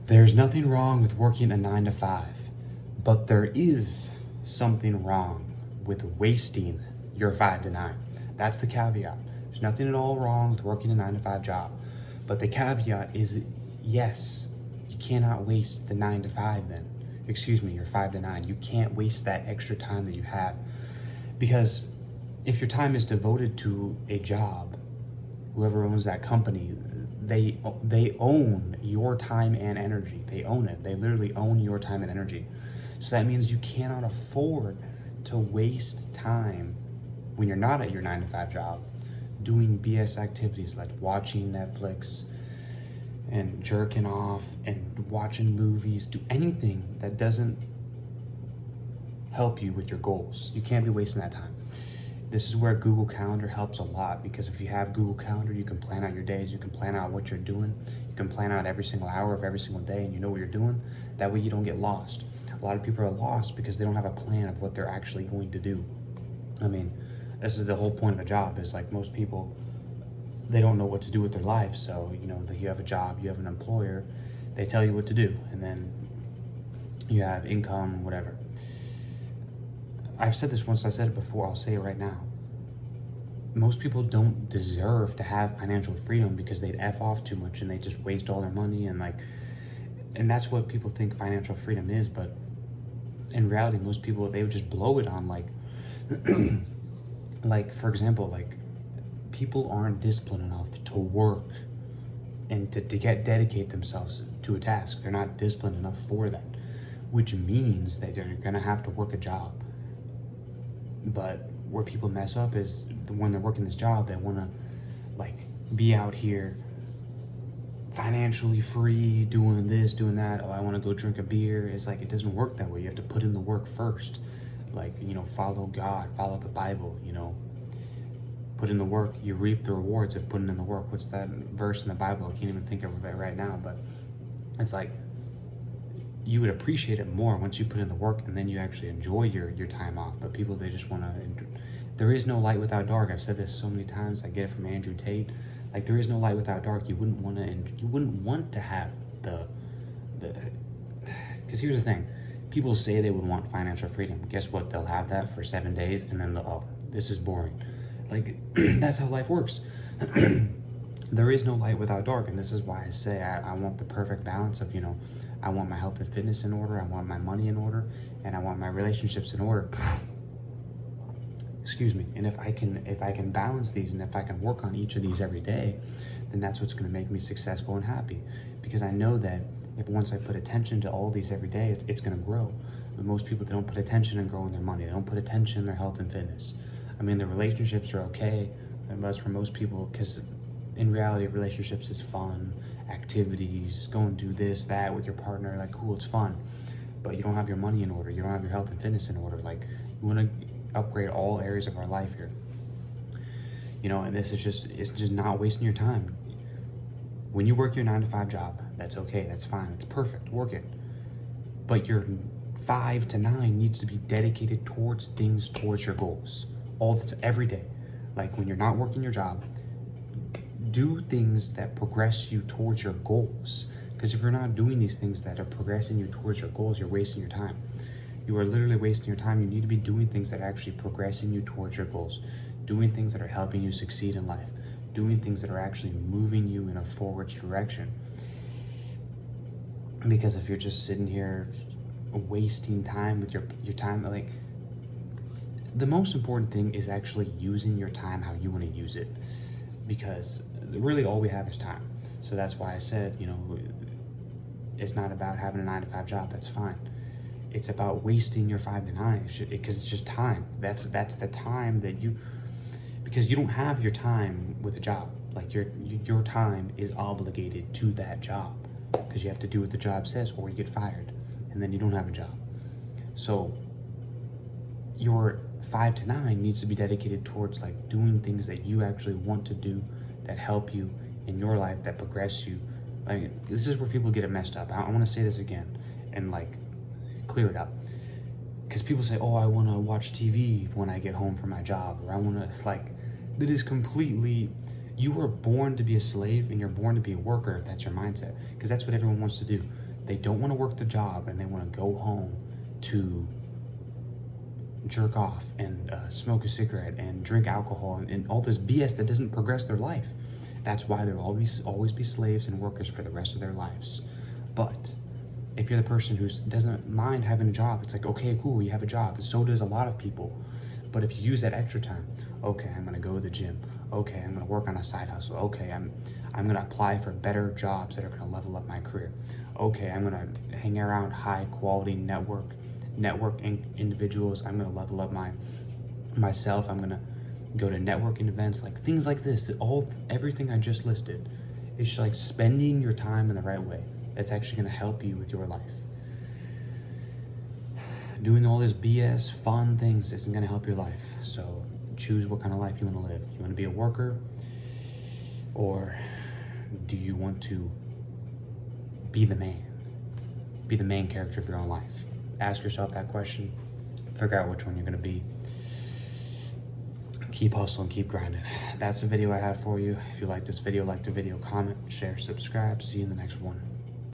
There's nothing wrong with working a 9 to 5, but there is something wrong with wasting your 5 to 9. That's the caveat. There's nothing at all wrong with working a 9 to 5 job, but the caveat is yes, you cannot waste the 9 to 5 then. Excuse me, your 5 to 9. You can't waste that extra time that you have, because if your time is devoted to a job, whoever owns that company, they own your time and energy. They own it. They literally own your time and energy. So that means you cannot afford to waste time when you're not at your 9 to 5 job doing BS activities like watching Netflix and jerking off and watching movies. Do anything that doesn't help you with your goals. You can't be wasting that time. This is where Google Calendar helps a lot, because if you have Google Calendar, you can plan out your days, you can plan out what you're doing, you can plan out every single hour of every single day, and you know what you're doing. That way you don't get lost. A lot of people are lost because they don't have a plan of what they're actually going to do. I mean, this is the whole point of a job, is like most people, they don't know what to do with their life. So, you know, you have a job, you have an employer, they tell you what to do, and then you have income, whatever. I've said this once, I said it before, I'll say it right now. Most people don't deserve to have financial freedom because they'd F off too much and they just waste all their money, and that's what people think financial freedom is. But in reality, most people, they would just blow it on like for example, like people aren't disciplined enough to work and to dedicate themselves to a task. They're not disciplined enough for that, which means that they're gonna have to work a job. But where people mess up is when they're working this job, they want to like be out here financially free, doing this, doing that. Oh, I want to go drink a beer. It's like, it doesn't work that way. You have to put in the work first. Like, you know, follow God, follow the Bible, you know, put in the work. You reap the rewards of putting in the work. What's that verse in the Bible? I can't even think of it right now, but it's like, you would appreciate it more once you put in the work and then you actually enjoy your time off. But people, they just want to, there is no light without dark. I've said this so many times. I get it from Andrew Tate. Like, there is no light without dark. You wouldn't want to have because here's the thing. People say they would want financial freedom. Guess what? They'll have that for 7 days and then oh, this is boring. Like, that's how life works. There is no light without dark, and this is why I say I want the perfect balance of, you know, I want my health and fitness in order, I want my money in order, and I want my relationships in order. Excuse me. And if I can balance these, and if I can work on each of these every day, then that's what's going to make me successful and happy. Because I know that if once I put attention to all these every day, it's going to grow. But most people, they don't put attention in growing their money. They don't put attention in their health and fitness. I mean, their relationships are okay, but that's for most people, because in reality, relationships is fun, activities, go and do this, that with your partner, like, cool, it's fun. But you don't have your money in order, you don't have your health and fitness in order. Like, you want to upgrade all areas of our life here. You know, and this is just, it's just not wasting your time. When you work your 9 to 5 job, that's okay, that's fine, it's perfect, work it. But your 5 to 9 needs to be dedicated towards things, towards your goals. Every day. Like, when you're not working your job, do things that progress you towards your goals. Because if you're not doing these things that are progressing you towards your goals, you're wasting your time. You are literally wasting your time. You need to be doing things that are actually progressing you towards your goals. Doing things that are helping you succeed in life. Doing things that are actually moving you in a forward direction. Because if you're just sitting here wasting time with your time, like, the most important thing is actually using your time how you want to use it. Because really all we have is time. So that's why I said, you know, it's not about having a 9 to 5 job. That's fine. It's about wasting your 5 to 9, because it's just time. That's the time that because you don't have your time with a job. Like, your time is obligated to that job, because you have to do what the job says, or you get fired, and then you don't have a job. So your 5 to 9 needs to be dedicated towards, like, doing things that you actually want to do, that help you in your life, that progress you. Like, this is where people get it messed up. I want to say this again and, like, clear it up. Because people say, oh, I want to watch TV when I get home from my job, or I want to, like, that is completely, you were born to be a slave and you're born to be a worker if that's your mindset. Because that's what everyone wants to do. They don't want to work the job, and they want to go home to jerk off and smoke a cigarette and drink alcohol and all this BS that doesn't progress their life. That's why they'll always be slaves and workers for the rest of their lives. But if you're the person who doesn't mind having a job, it's like, okay, cool, you have a job. And so does a lot of people. But if you use that extra time, okay, I'm gonna go to the gym. Okay, I'm gonna work on a side hustle. Okay, I'm gonna apply for better jobs that are gonna level up my career. Okay, I'm gonna hang around high quality network individuals. I'm gonna level up myself. I'm gonna go to networking events, like things like this. Everything I just listed. It's just like spending your time in the right way. That's actually gonna help you with your life. Doing all this BS fun things isn't gonna help your life. So choose what kind of life you wanna live. You wanna be a worker, or do you want to be the man? Be the main character of your own life. Ask yourself that question. Figure out which one you're gonna be. Keep hustling, keep grinding. That's the video I have for you. If you like this video, like the video, comment, share, subscribe. See you in the next one.